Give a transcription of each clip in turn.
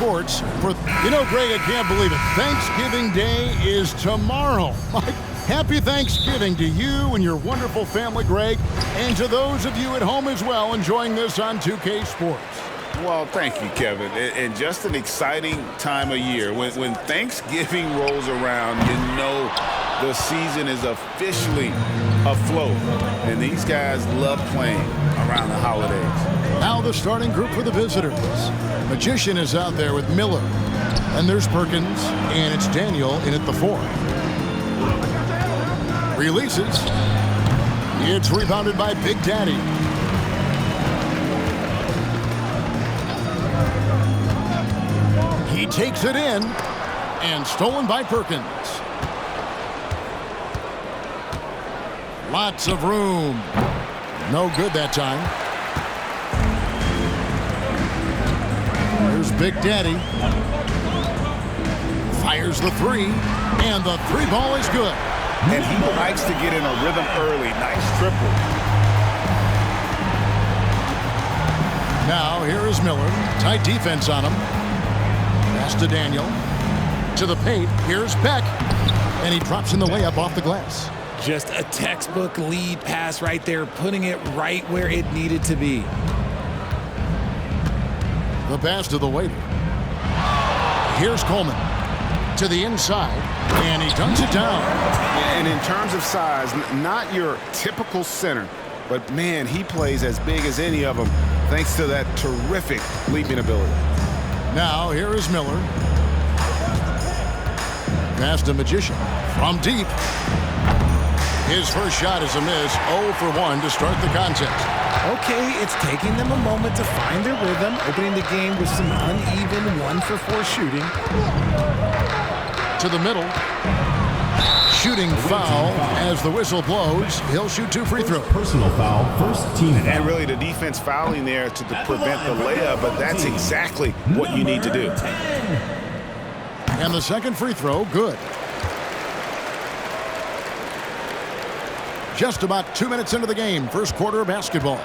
Sports. Greg, I can't believe it. Thanksgiving Day is tomorrow. Happy Thanksgiving to you and your wonderful family, Greg, and to those of you at home as well enjoying this on 2K Sports. Well, thank you, Kevin. And just an exciting time of year. When Thanksgiving rolls around, you know the season is officially afloat. And these guys love playing around the holidays. Now the starting group for the visitors. Magician is out there with Miller. And there's Perkins, and it's Daniel in at the 4. Releases. It's rebounded by Big Daddy. He takes it in, and stolen by Perkins. Lots of room. No good that time. Here's Big Daddy. Fires the 3, and the 3 ball is good. And he likes to get in a rhythm early. Nice triple. Now here is Miller. Tight defense on him. Pass to Daniel. To the paint. Here's Beck. And he drops in the layup off the glass. Just a textbook lead pass right there, putting it right where it needed to be. The pass to the waiter. Here's Coleman. To the inside. And he dunks it down. And in terms of size, not your typical center. But, man, he plays as big as any of them thanks to that terrific leaping ability. Now, here is Miller. Pass to Magician. From deep. His first shot is a miss. 0 for 1 to start the contest. Okay, it's taking them a moment to find their rhythm, opening the game with some uneven 1 for 4 shooting. To the middle. Shooting foul as the whistle blows. He'll shoot 2 free throws. Personal foul, first team foul. And really the defense fouling there to prevent the layup, but that's exactly what you need to do. And the second free throw, good. Just about 2 minutes into the game, first quarter of basketball.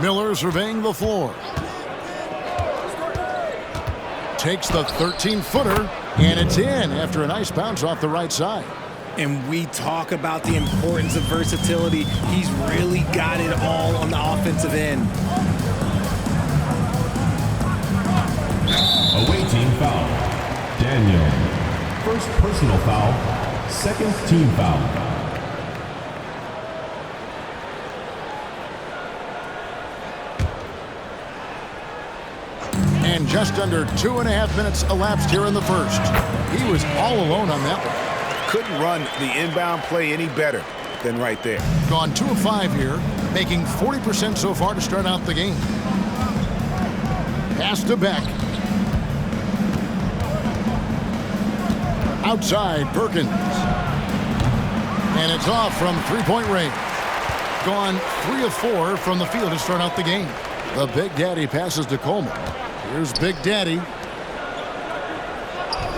Miller surveying the floor. Takes the 13-footer, and it's in after a nice bounce off the right side. And we talk about the importance of versatility. He's really got it all on the offensive end. Away team foul. Daniel. First personal foul. Second team foul. And just under 2.5 minutes elapsed here in the first. He was all alone on that one. Couldn't run the inbound play any better than right there. Gone 2 of 5 here, making 40% so far to start out the game. Pass to Beck. Outside, Perkins. And it's off from 3-point range. Gone 3 of 4 from the field to start out the game. The Big Daddy passes to Coleman. Here's Big Daddy.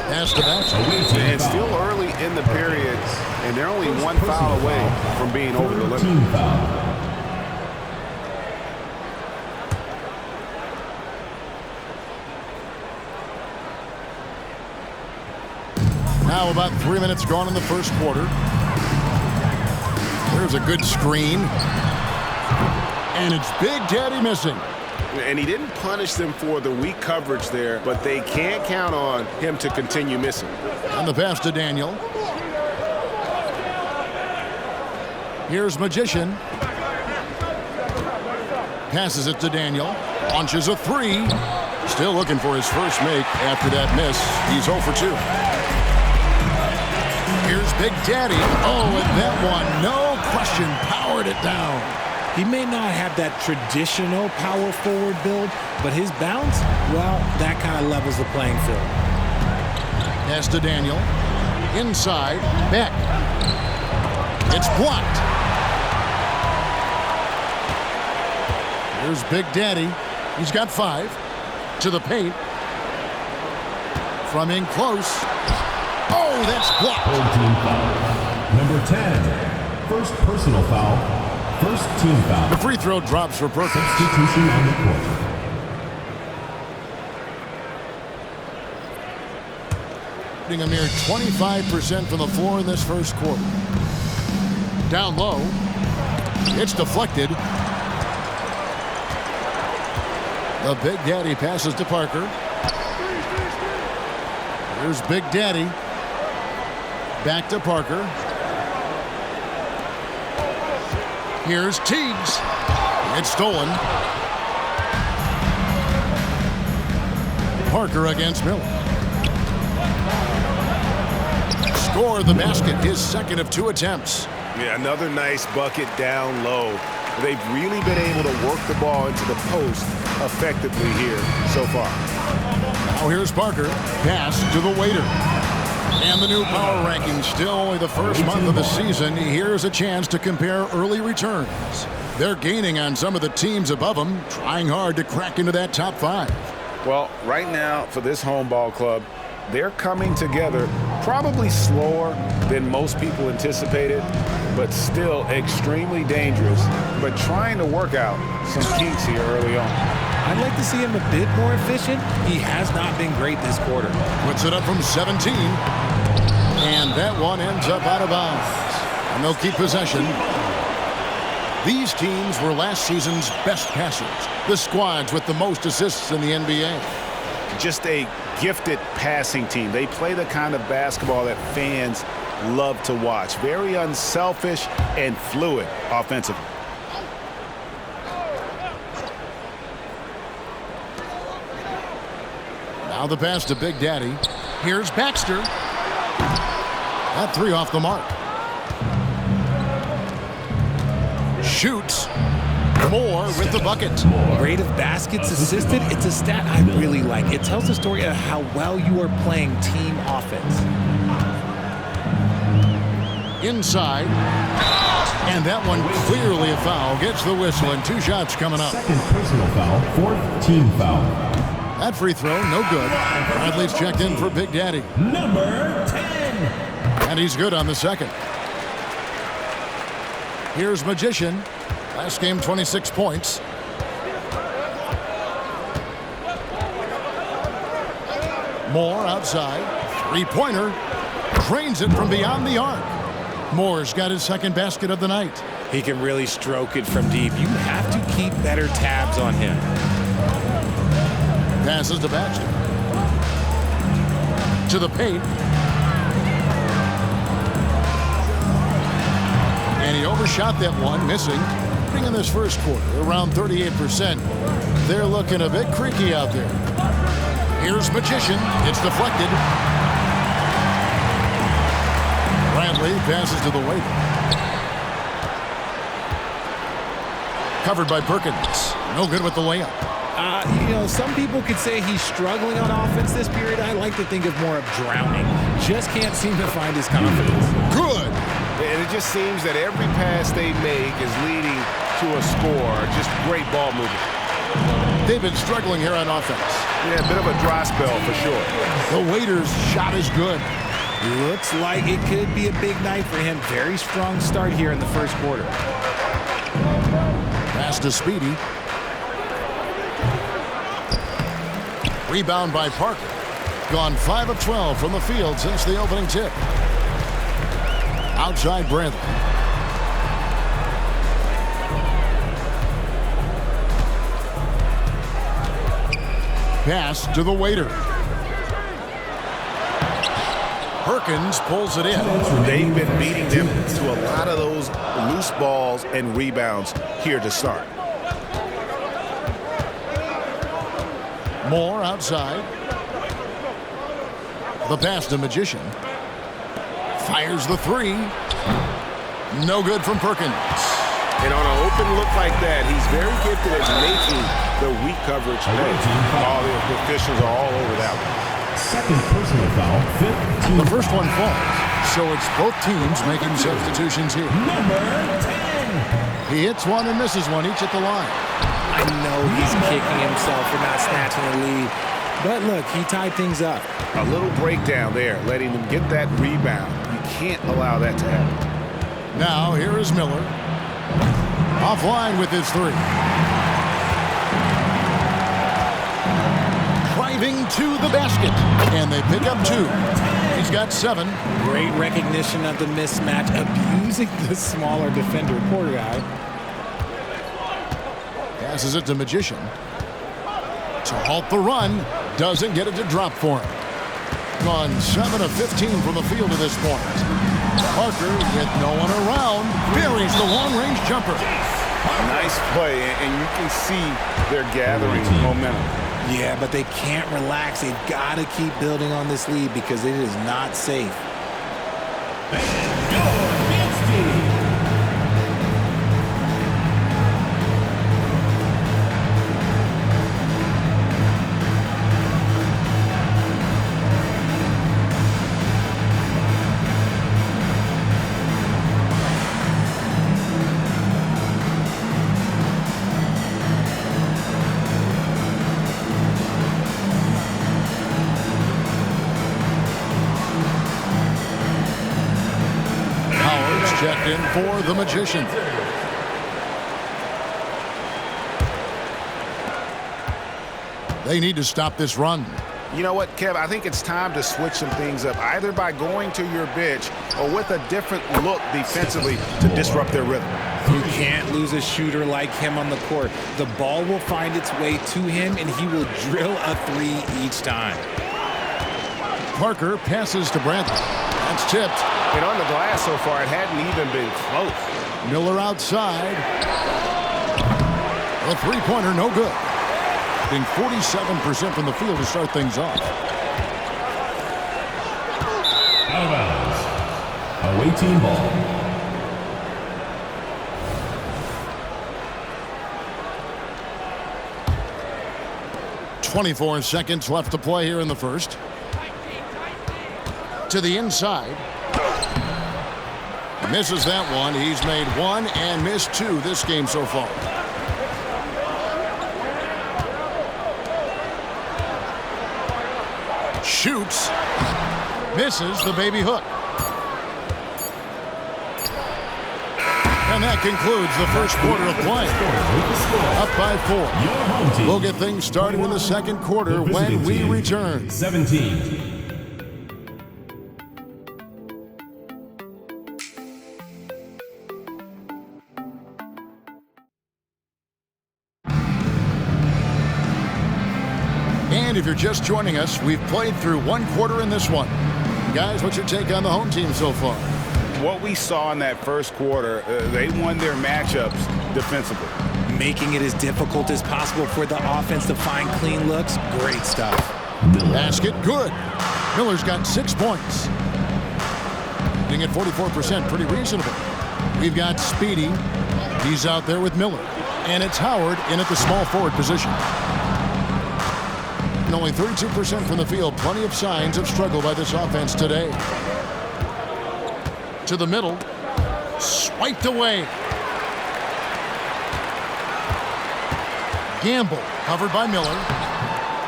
Pass to Baxter. And still early in the period, and they're only 1 foul away from being over the limit. Now about 3 minutes gone in the first quarter. There's a good screen. And it's Big Daddy missing. And he didn't punish them for the weak coverage there, but they can't count on him to continue missing. And the pass to Daniel. Here's Magician. Passes it to Daniel. Launches a 3. Still looking for his first make after that miss. He's 0 for 2. Here's Big Daddy. Oh, and that one, no question, powered it down. He may not have that traditional power forward build, but his bounce, well, that kind of levels the playing field. Pass to Daniel. Inside, Beck. It's blocked. Here's Big Daddy. He's got 5. To the paint. From in close. Oh, that's blocked. Third team foul. Number 10. First personal foul. First team foul. The free throw drops for Perkins. Substitution on the court. A mere 25% from the floor in this first quarter. Down low. It's deflected. The Big Daddy passes to Parker. Here's Big Daddy. Back to Parker. Here's Teagues. It's stolen. Parker against Miller. Score the basket, his second of 2 attempts. Yeah, another nice bucket down low. They've really been able to work the ball into the post effectively here so far. Now here's Parker. Pass to the waiter. And the new power rankings, still only the first month of the season. Here's a chance to compare early returns. They're gaining on some of the teams above them, trying hard to crack into that top 5. Well, right now for this home ball club, they're coming together probably slower than most people anticipated, but still extremely dangerous, but trying to work out some kinks here early on. I'd like to see him a bit more efficient. He has not been great this quarter. Puts it up from 17. And that one ends up out of bounds. And they'll keep possession. These teams were last season's best passers. The squads with the most assists in the NBA. Just a gifted passing team. They play the kind of basketball that fans love to watch. Very unselfish and fluid offensively. Now the pass to Big Daddy. Here's Baxter. That 3 off the mark. Shoots. Moore with the bucket. Rate of baskets assisted, it's a stat I really like. It tells the story of how well you are playing team offense. Inside. And that one clearly a foul. Gets the whistle and 2 shots coming up. Second personal foul. Fourth team foul. That free throw, no good. Bradley's checked in for Big Daddy. Number 10. And he's good on the second. Here's Magician. Last game, 26 points. Moore outside. 3-pointer. Drains it from beyond the arc. Moore's got his second basket of the night. He can really stroke it from deep. You have to keep better tabs on him. Passes to Baxter. To the paint. And he overshot that one, missing. In this first quarter, around 38%. They're looking a bit creaky out there. Here's Magician. It's deflected. Bradley passes to the waiter. Covered by Perkins. No good with the layup. Some people could say he's struggling on offense this period. I like to think of more of drowning. Just can't seem to find his confidence. Good. And it just seems that every pass they make is leading to a score. Just great ball movement. They've been struggling here on offense. Yeah, a bit of a dry spell for sure. The waiter's shot is good. Looks like it could be a big night for him. Very strong start here in the first quarter. Pass to Speedy. Rebound by Parker. Gone 5 of 12 from the field since the opening tip. Outside Bradley. Pass to the waiter. Perkins pulls it in. They've been beating them to a lot of those loose balls and rebounds here to start. Moore outside. The pass to Magician. Fires the 3. No good from Perkins. And on an open look like that, he's very gifted at making the weak coverage play. All the officials are all over that one. Second personal foul. Fifth team. The first one falls. So it's both teams making substitutions here. Number 10. He hits one and misses one, each at the line. I know he's kicking himself for not snatching the lead. But look, he tied things up. A little breakdown there, letting them get that rebound. You can't allow that to happen. Now, here is Miller. Offline with his three. Driving to the basket. And they pick up 2. He's got 7. Great recognition of the mismatch, abusing the smaller defender, poor guy. Passes it to Magician. To halt the run. Doesn't get it to drop for him. Gone 7 of 15 from the field to this point. Parker, with no one around, buries the long-range jumper. Nice play, and you can see they're gathering momentum. Yeah, but they can't relax. They've got to keep building on this lead because it is not safe. Checked in for the Magician. They need to stop this run. You know what, Kev? I think it's time to switch some things up, either by going to your bench or with a different look defensively to disrupt their rhythm. You can't lose a shooter like him on the court. The ball will find its way to him, and he will drill a 3 each time. Parker passes to Bradley. That's tipped. And on the glass so far, it hadn't even been close. Miller outside. A three-pointer, no good. Being 47% from the field to start things off. Out of bounds. Away team ball. .24 seconds left to play here in the first. To the inside. Misses that one. He's made 1 and missed 2 this game so far. Shoots. Misses the baby hook. And that concludes the first quarter of play. Up by 4. We'll get things started in the second quarter when we return. 17. And if you're just joining us, we've played through 1 quarter in this one. Guys, what's your take on the home team so far? What we saw in that first quarter, they won their matchups defensively. Making it as difficult as possible for the offense to find clean looks. Great stuff. Basket, good. Miller's got 6 points. Hitting at 44%, pretty reasonable. We've got Speedy. He's out there with Miller. And it's Howard in at the small forward position. And only 32% from the field. Plenty of signs of struggle by this offense today. To the middle. Swiped away. Gamble, covered by Miller.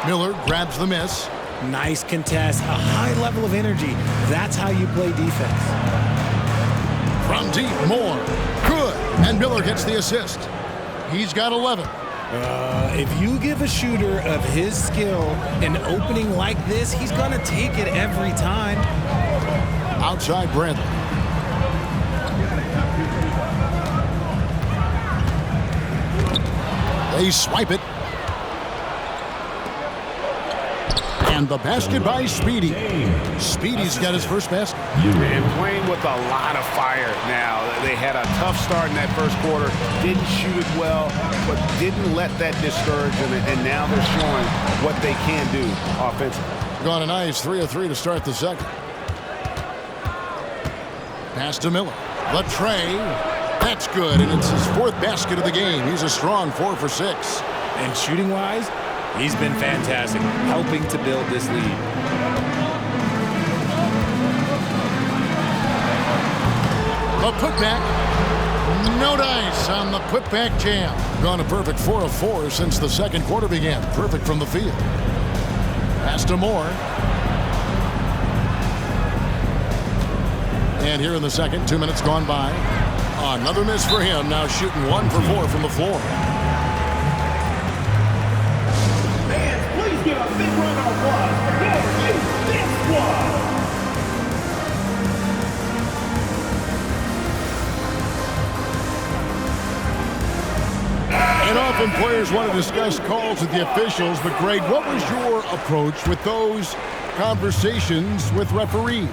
Miller grabs the miss. Nice contest, a high level of energy. That's how you play defense. From deep, more. Good. And Miller gets the assist. He's got 11. If you give a shooter of his skill an opening like this, he's going to take it every time. Outside Bradley. They swipe it. And the basket by Speedy. Speedy's got his first basket. And playing with a lot of fire now. They had a tough start in that first quarter. Didn't shoot it well, but didn't let that discourage them. And now they're showing what they can do offensively. Gone a nice 3 of 3 to start the second. Pass to Miller. The tray. That's good, and it's his 4th basket of the game. He's a strong 4 for 6. And shooting-wise, he's been fantastic, helping to build this lead. A putback. No dice on the putback jam. Gone a perfect 4 of 4 since the second quarter began. Perfect from the field. Pass to Moore. And here in the second, 2 minutes gone by. Another miss for him, now shooting 1 for 4 from the floor. Fans, please give a big round of applause for your Houston squad. And often players want to discuss calls with the officials, but Greg, what was your approach with those conversations with referees?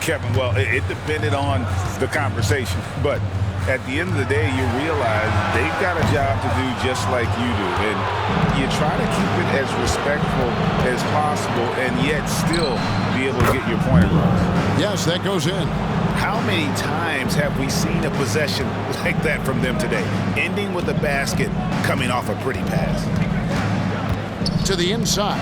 Kevin, well, it depended on the conversation, but at the end of the day, you realize they've got a job to do just like you do, and you try to keep it as respectful as possible and yet still be able to get your point across. Yes, that goes in. How many times have we seen a possession like that from them today, ending with a basket coming off a pretty pass? To the inside.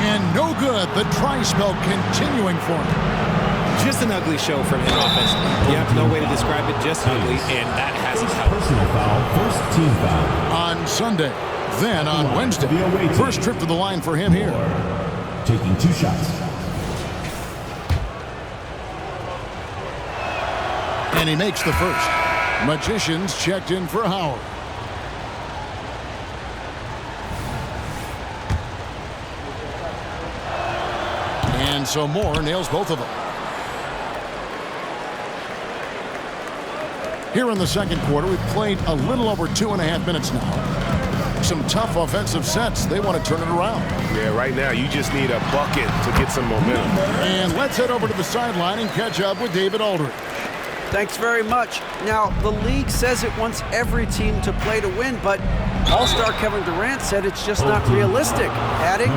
And no good. The try spell continuing for him. Just an ugly show from him offensively. Yep, no way to describe it, just ugly, and that hasn't helped. Personal foul, first team foul. On Sunday, then on Wednesday. First trip to the line for him here. Taking 2 shots. And he makes the first. Magicians checked in for Howard. And so Moore nails both of them. Here in the second quarter, we've played a little over 2.5 minutes now. Some tough offensive sets. They want to turn it around. Yeah, right now you just need a bucket to get some momentum. And let's head over to the sideline and catch up with David Aldridge. Thanks very much. Now, the league says it wants every team to play to win, but All-Star Kevin Durant said it's just not realistic, adding,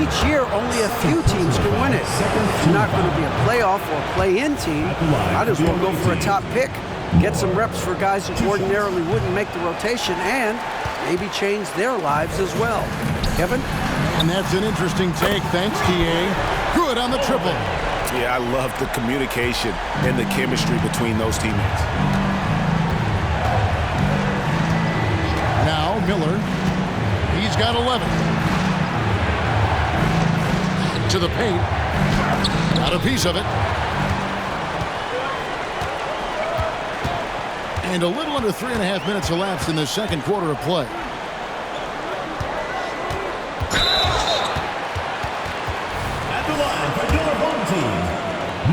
each year only a few teams can win it. If you're not going to be a playoff or play-in team, might as well go for a top pick, get some reps for guys who ordinarily wouldn't make the rotation, and maybe change their lives as well. Kevin? And that's an interesting take. Thanks, T.A. Good on the triple. Yeah, I love the communication and the chemistry between those teammates. Now Miller. He's got 11. To the paint. Got a piece of it. And a little under 3.5 minutes elapsed in the second quarter of play. At the line for your home team,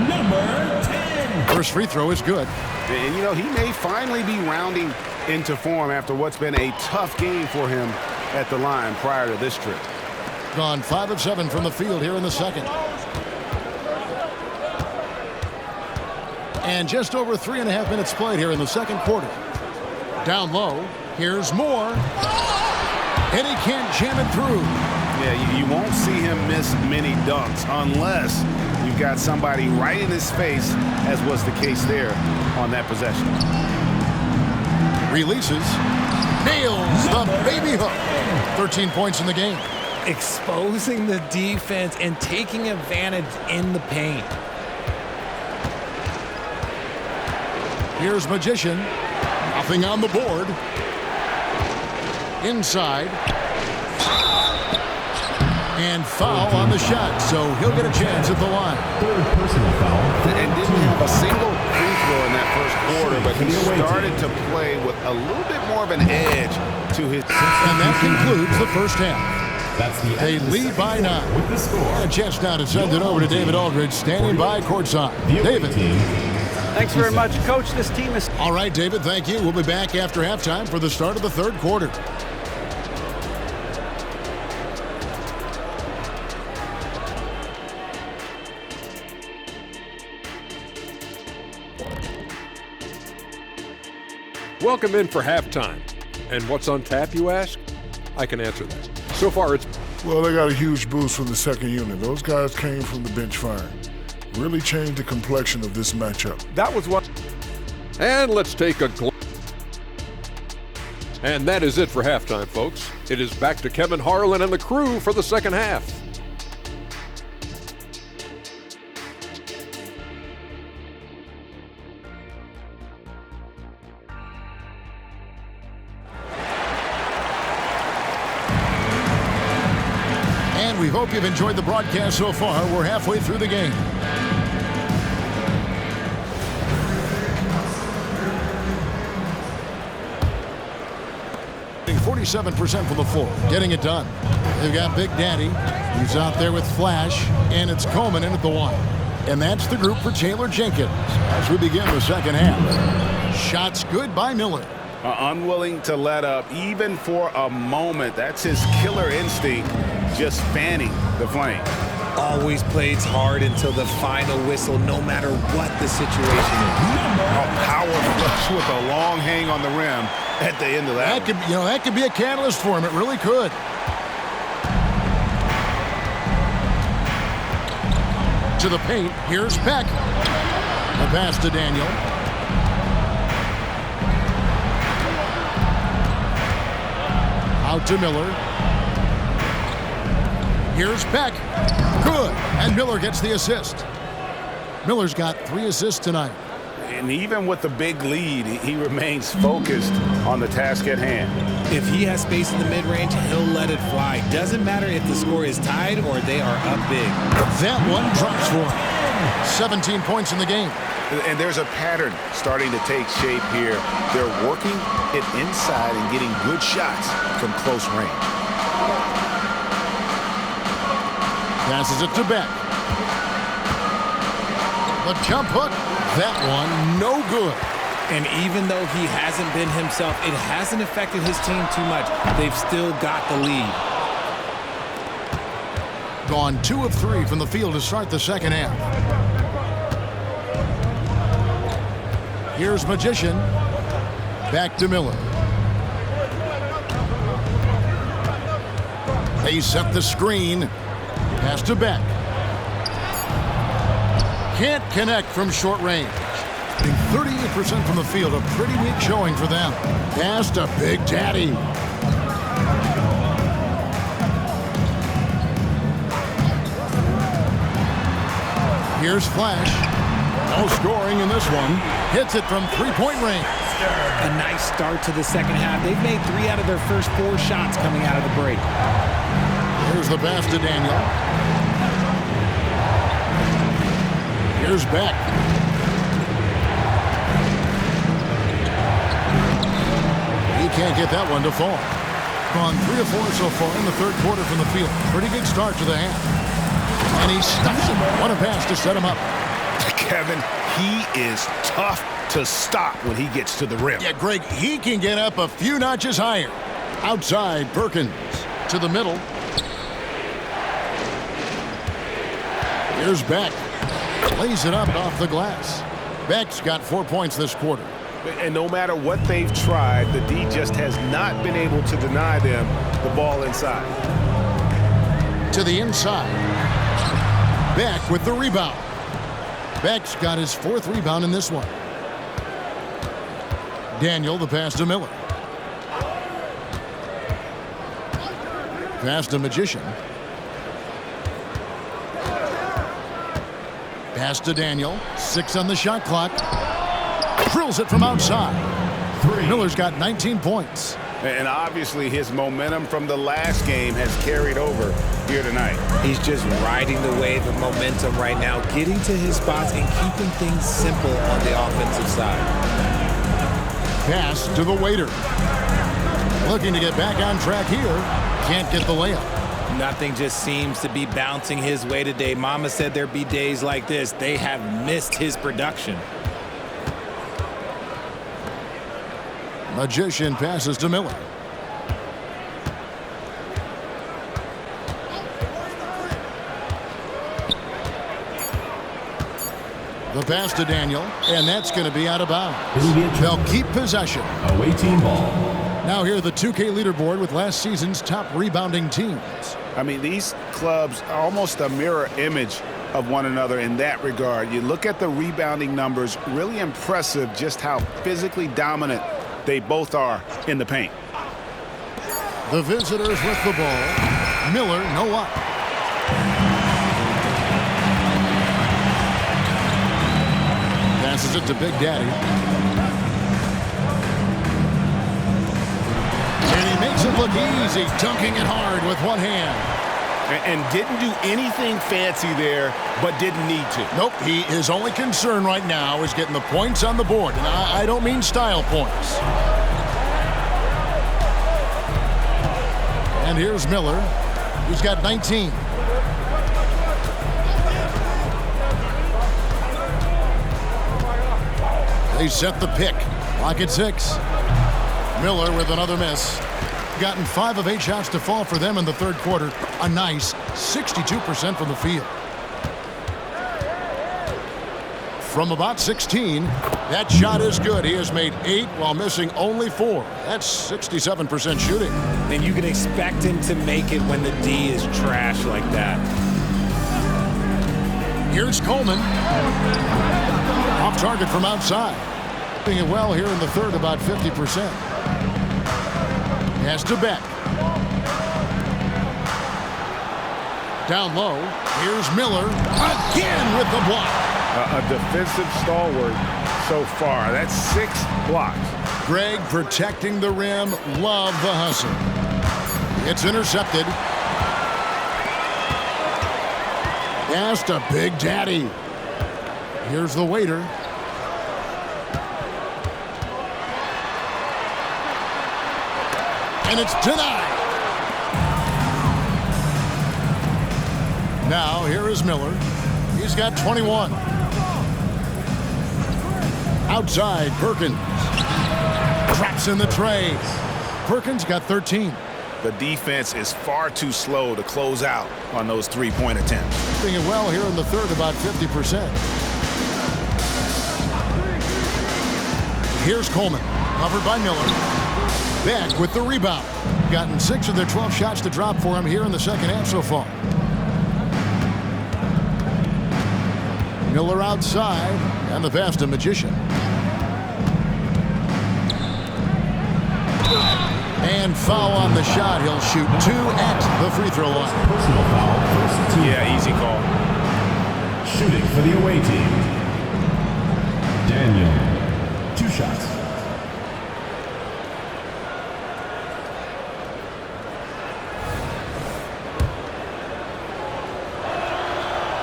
number 10. First free throw is good. And, you know, he may finally be rounding into form after what's been a tough game for him at the line prior to this trip. Gone 5 of 7 from the field here in the second. And just over 3.5 minutes played here in the second quarter. Down low, here's Moore. And he can't jam it through. Yeah, you won't see him miss many dunks unless you've got somebody right in his face, as was the case there on that possession. Releases. Nails the baby hook. 13 points in the game. Exposing the defense and taking advantage in the paint. Here's Magician. Nothing on the board. Inside. And foul on the shot, so he'll get a chance at the line. Third personal foul. And didn't have a single free throw in that first quarter, but he started to play with a little bit more of an edge to his... And that concludes the first half. That's the They end of the lead second by quarter 9. with the score. A chance now to send it over to David Aldridge, standing by courtside. The away David. team. Thanks very much, Coach. This team is... All right, David, thank you. We'll be back after halftime for the start of the third quarter. Welcome in for halftime. And what's on tap, you ask? I can answer that. So far, it's... Well, they got a huge boost from the second unit. Those guys came from the bench firing. Really changed the complexion of this matchup. That was what... And let's take a glance. And that is it for halftime, folks. It is back to Kevin Harlan and the crew for the second half. We hope you've enjoyed the broadcast so far. We're halfway through the game. 47% from the floor, getting it done. They've got Big Daddy, who's out there with Flash, and it's Coleman in at the 1. And that's the group for Taylor Jenkins as we begin the second half. Shots good by Miller. Unwilling to let up even for a moment. That's his killer instinct, just fanning the flame. Always plays hard until the final whistle, no matter what the situation is. A power flush with a long hang on the rim at the end of that. That could be a catalyst for him. It really could. To the paint. Here's Peck. The pass to Daniel. Out to Miller. Here's Peck. Good. And Miller gets the assist. Miller's got 3 assists tonight. And even with the big lead, he remains focused on the task at hand. If he has space in the mid-range, he'll let it fly. Doesn't matter if the score is tied or they are up big. That one drops for him. 17 points in the game. And there's a pattern starting to take shape here. They're working it inside and getting good shots from close range. Passes it to Beck. The jump hook. That one, no good. And even though he hasn't been himself, it hasn't affected his team too much. They've still got the lead. Gone 2 of 3 from the field to start the second half. Here's Magician. Back to Miller. They set the screen. Pass to Beck. Can't connect from short range. 38% from the field, a pretty weak showing for them. Pass to Big Daddy. Here's Flash. No scoring in this one. Hits it from three-point range. A nice start to the second half. They've made 3 out of their first 4 shots coming out of the break. Here's the pass to Daniel. Here's Beck. He can't get that one to fall. Gone 3 of 4 so far in the third quarter from the field. Pretty good start to the half. And he stuffs him. What a pass to set him up. Kevin, he is tough to stop when he gets to the rim. Yeah, Greg, he can get up a few notches higher. Outside, Perkins to the middle. Here's Beck. Lays it up off the glass. Beck's got 4 points this quarter. And no matter what they've tried, the D just has not been able to deny them the ball inside. To the inside. Beck with the rebound. Beck's got his 4th rebound in this one. Daniel, the pass to Miller. Pass to Magician. Pass to Daniel. 6 on the shot clock. Drills it from outside. Miller's got 19 points. And obviously his momentum from the last game has carried over here tonight. He's just riding the wave of momentum right now, getting to his spots and keeping things simple on the offensive side. Pass to the waiter. Looking to get back on track here. Can't get the layup. Nothing just seems to be bouncing his way today. Mama said there'd be days like this. They have missed his production. Magician passes to Miller. The pass to Daniel, and that's going to be out of bounds. They'll keep possession. Away team ball. Now here the 2K leaderboard with last season's top rebounding teams. I mean, these clubs are almost a mirror image of one another in that regard. You look at the rebounding numbers, really impressive just how physically dominant they both are in the paint. The visitors with the ball. Miller, no up. Passes it to Big Daddy. And he makes it look easy, dunking it hard with one hand. And didn't do anything fancy there, but didn't need to. Nope, his only concern right now is getting the points on the board. And I don't mean style points. And here's Miller. He's got 19. They set the pick. Lock at 6. Miller with another miss. Gotten 5 of 8 shots to fall for them in the third quarter. A nice 62% from the field. From about 16, that shot is good. He has made 8 while missing only 4. That's 67% shooting. And you can expect him to make it when the D is trash like that. Here's Coleman. Off target from outside. Doing it well here in the third, about 50%. Has to Beck. Down low. Here's Miller. Again with the block. A defensive stalwart so far. That's 6 blocks. Greg protecting the rim. Love the hustle. It's intercepted. Pass to Big Daddy. Here's the waiter. And it's denied. Now here is Miller. He's got 21. Outside, Perkins. Traps in the tray. Perkins got 13. The defense is far too slow to close out on those three-point attempts. Doing it well here in the third, about 50%. Here's Coleman, covered by Miller. Beck with the rebound. Gotten 6 of their 12 shots to drop for him here in the second half so far. Miller outside, and the pass to Magician. And foul on the shot. He'll shoot 2 at the free throw line. Personal foul, first team. Yeah, easy call. Shooting for the away team. Daniel, 2 shots.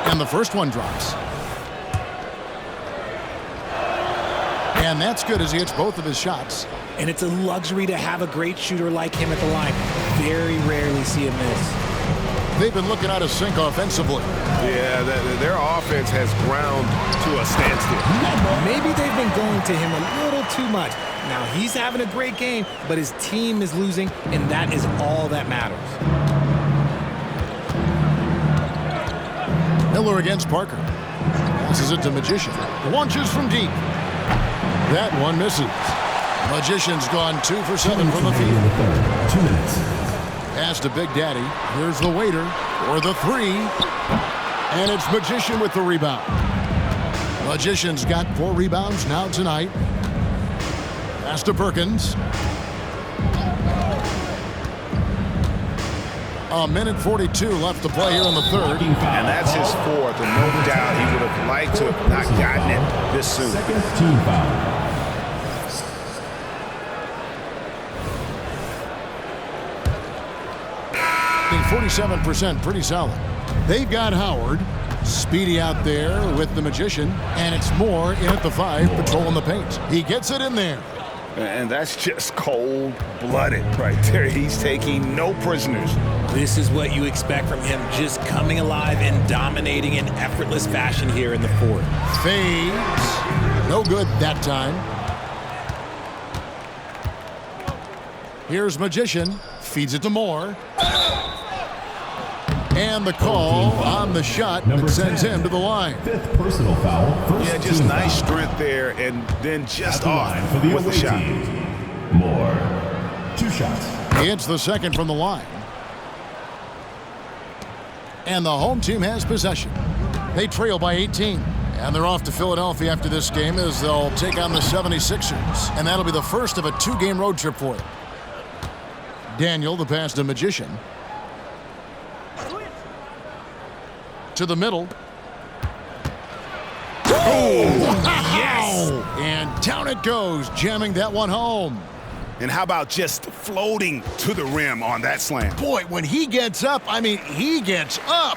And the first one drops. And that's good as he hits both of his shots. And it's a luxury to have a great shooter like him at the line. Very rarely see a miss. They've been looking out of sync offensively. Yeah, their offense has ground to a standstill. Maybe they've been going to him a little too much. Now, he's having a great game, but his team is losing, and that is all that matters. Miller against Parker. Passes it to Magician. Launches from deep. That one misses. Magician's gone 2 for 7 from the field. 2 minutes. Pass to Big Daddy. Here's the waiter for the 3. And it's Magician with the rebound. Magician's got 4 rebounds now tonight. Pass to Perkins. A minute 42 left to play here in the third. And that's his 4th, and no doubt he would have liked to have not gotten it this soon. Second team foul. 47%, pretty solid. They've got Howard. Speedy out there with the Magician. And it's Moore in at the 5, patrolling the paint. He gets it in there. And that's just cold-blooded right there. He's taking no prisoners. This is what you expect from him, just coming alive and dominating in effortless fashion here in the fourth. Fades. No good that time. Here's Magician. Feeds it to Moore. And the call on the shot that sends him to the line. 5th personal foul. First Yeah, just team nice foul. strength there, and then just At the off line for the with the away shot. team. Moore, 2 shots. He hits the second from the line. And the home team has possession. They trail by 18. And they're off to Philadelphia after this game as they'll take on the 76ers. And that'll be the first of a 2-game road trip for them. Daniel, the pass to Magician. To the middle. Oh, yes! And down it goes, jamming that one home. And how about just floating to the rim on that slam? Boy, when he gets up, I mean, he gets up.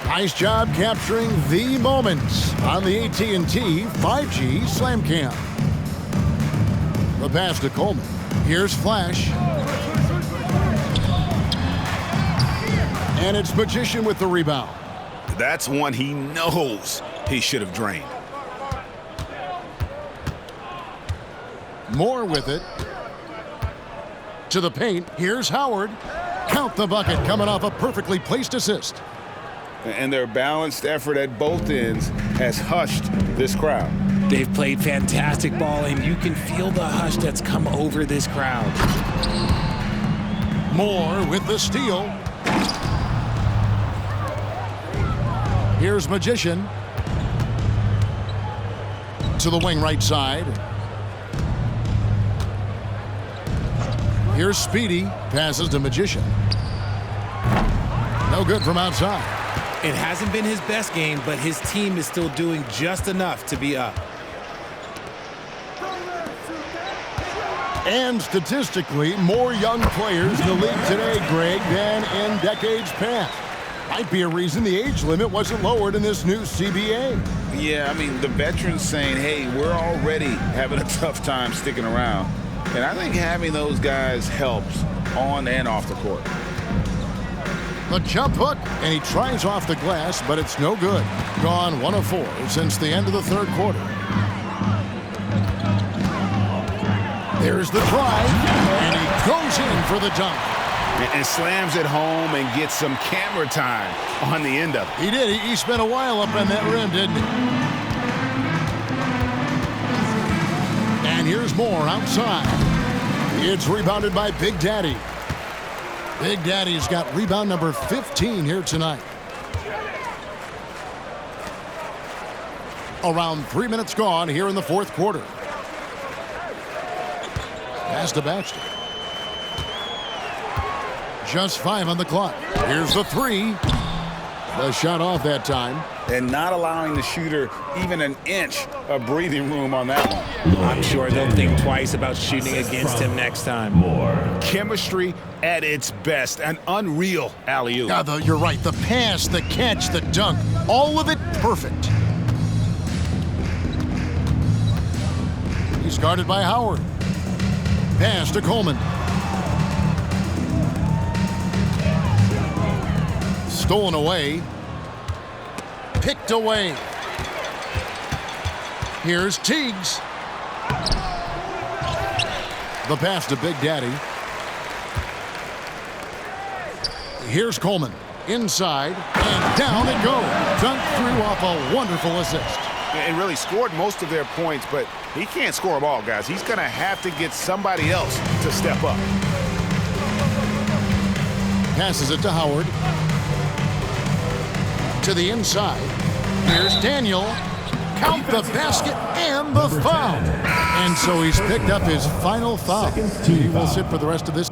Nice job capturing the moments on the AT&T 5G Slam Cam. The pass to Coleman. Here's Flash. And it's Magician with the rebound. That's one he knows he should have drained. Moore with it. To the paint. Here's Howard. Count the bucket coming off a perfectly placed assist. And their balanced effort at both ends has hushed this crowd. They've played fantastic ball, and you can feel the hush that's come over this crowd. Moore with the steal. Here's Magician. To the wing right side. Here's Speedy. Passes to Magician. No good from outside. It hasn't been his best game, but his team is still doing just enough to be up. And statistically, more young players in the league today, Greg, than in decades past. Might be a reason the age limit wasn't lowered in this new CBA. Yeah, I mean, the veterans saying, hey, we're already having a tough time sticking around. And I think having those guys helps on and off the court. The jump hook, and he tries off the glass, but it's no good. Gone 1 of 4 since the end of the third quarter. There's the drive, and he goes in for the dunk. And slams it home and gets some camera time on the end of it. He did. He spent a while up on that rim, didn't he? And here's Moore outside. It's rebounded by Big Daddy. Big Daddy's got rebound number 15 here tonight. Around 3 minutes gone here in the fourth quarter. Pass to Baxter. Just 5 on the clock. Here's the 3. The shot off that time. And not allowing the shooter even an inch of breathing room on that one. I'm sure they'll think twice about shooting against him next time. More. Chemistry at its best. An unreal alley-oop. Yeah, you're right. The pass, the catch, the dunk, all of it perfect. He's guarded by Howard. Pass to Coleman. Stolen away. Picked away. Here's Teagues. The pass to Big Daddy. Here's Coleman. Inside, and down it goes. Dunked through off a wonderful assist. And really scored most of their points, but he can't score them all, guys. He's going to have to get somebody else to step up. Passes it to Howard. To the inside. Here's Daniel. Count the basket and the foul. And so he's picked up his final foul. He will sit for the rest of this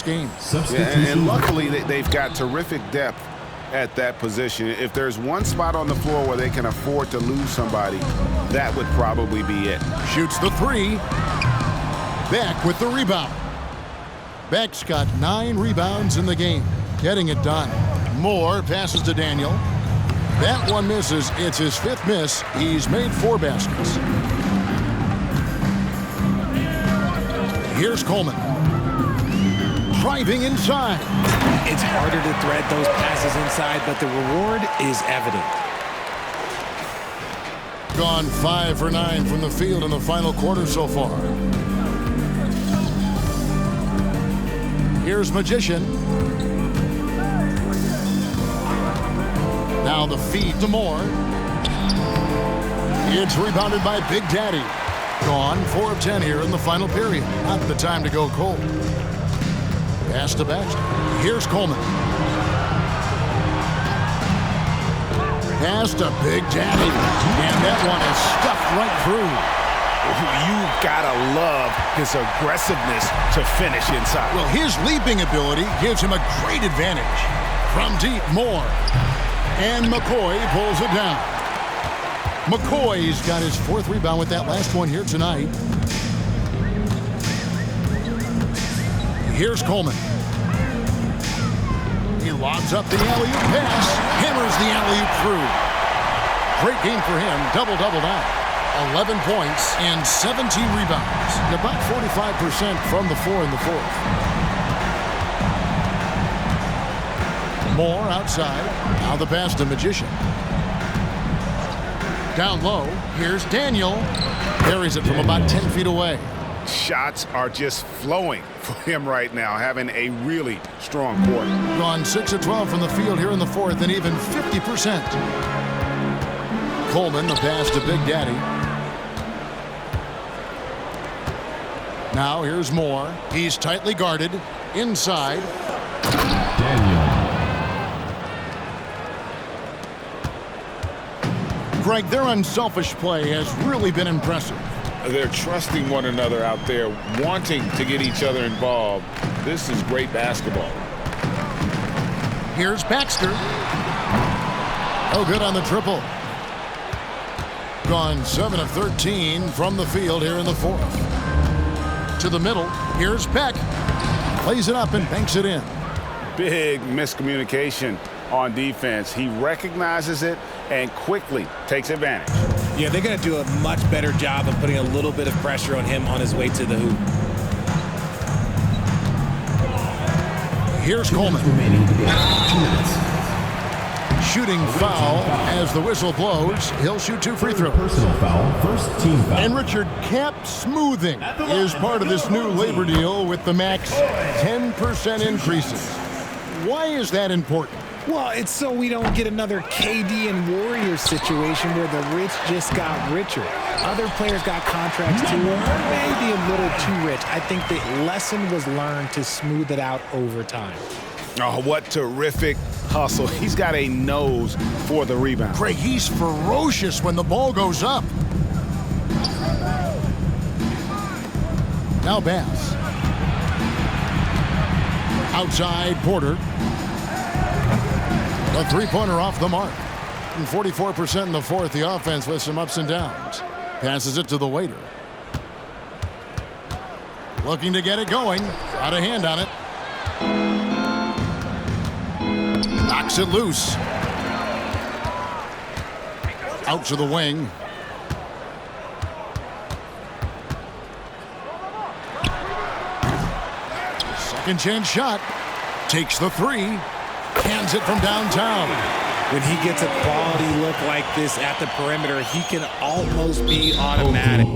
game. And luckily, they've got terrific depth at that position. If there's one spot on the floor where they can afford to lose somebody, that would probably be it. Shoots the 3. Beck with the rebound. Beck's got 9 rebounds in the game. Getting it done. Moore passes to Daniel. That one misses. It's his 5th miss. He's made 4 baskets. Here's Coleman. Driving inside. It's harder to thread those passes inside, but the reward is evident. Gone 5 for 9 from the field in the final quarter so far. Here's Magician. Now the feed to Moore. It's rebounded by Big Daddy. Gone 4 of 10 here in the final period. Not the time to go cold. Pass to Baxter. Here's Coleman. Pass to Big Daddy. And that one is stuffed right through. You've got to love his aggressiveness to finish inside. Well, his leaping ability gives him a great advantage. From deep, Moore. And Bekoe pulls it down. McCoy's got his 4th rebound with that last one here tonight. Here's Coleman. He lobs up the alley-oop pass. Hammers the alley-oop through. Great game for him. Double-double now. 11 points and 17 rebounds. About 45% from the floor in the fourth. Moore outside. Now the pass to Magician. Down low. Here's Daniel. Carries it from about 10 feet away. Shots are just flowing for him right now, having a really strong quarter. Gone 6 of 12 from the field here in the fourth and even 50%. Coleman, the pass to Big Daddy. Now here's Moore. He's tightly guarded. Inside. Daniel. Greg, their unselfish play has really been impressive. They're trusting one another out there, wanting to get each other involved. This is great basketball. Here's Baxter. Oh, good on the triple. Gone 7 of 13 from the field here in the fourth. To the middle. Here's Peck. Plays it up and banks it in. Big miscommunication on defense. He recognizes it and quickly takes advantage. Yeah, they're going to do a much better job of putting a little bit of pressure on him on his way to the hoop. Here's Coleman. Remaining 2 minutes. Shooting foul as the whistle blows. He'll shoot 2 free throws. Personal foul. First team foul. And Richard, cap smoothing is part of this new labor deal with the max 10% increases. Why is that important? Well, it's so we don't get another KD and Warriors situation where the rich just got richer. Other players got contracts too, maybe a little too rich. I think the lesson was learned to smooth it out over time. Oh, what terrific hustle. He's got a nose for the rebound. Craig, he's ferocious when the ball goes up. Now Bass. Outside Porter. A three-pointer off the mark. And 44% in the fourth. The offense with some ups and downs. Passes it to the waiter. Looking to get it going. Got a hand on it. Knocks it loose. Out to the wing. Second chance shot. Takes the three. Hands it from downtown. When he gets a quality look like this at the perimeter, he can almost be automatic.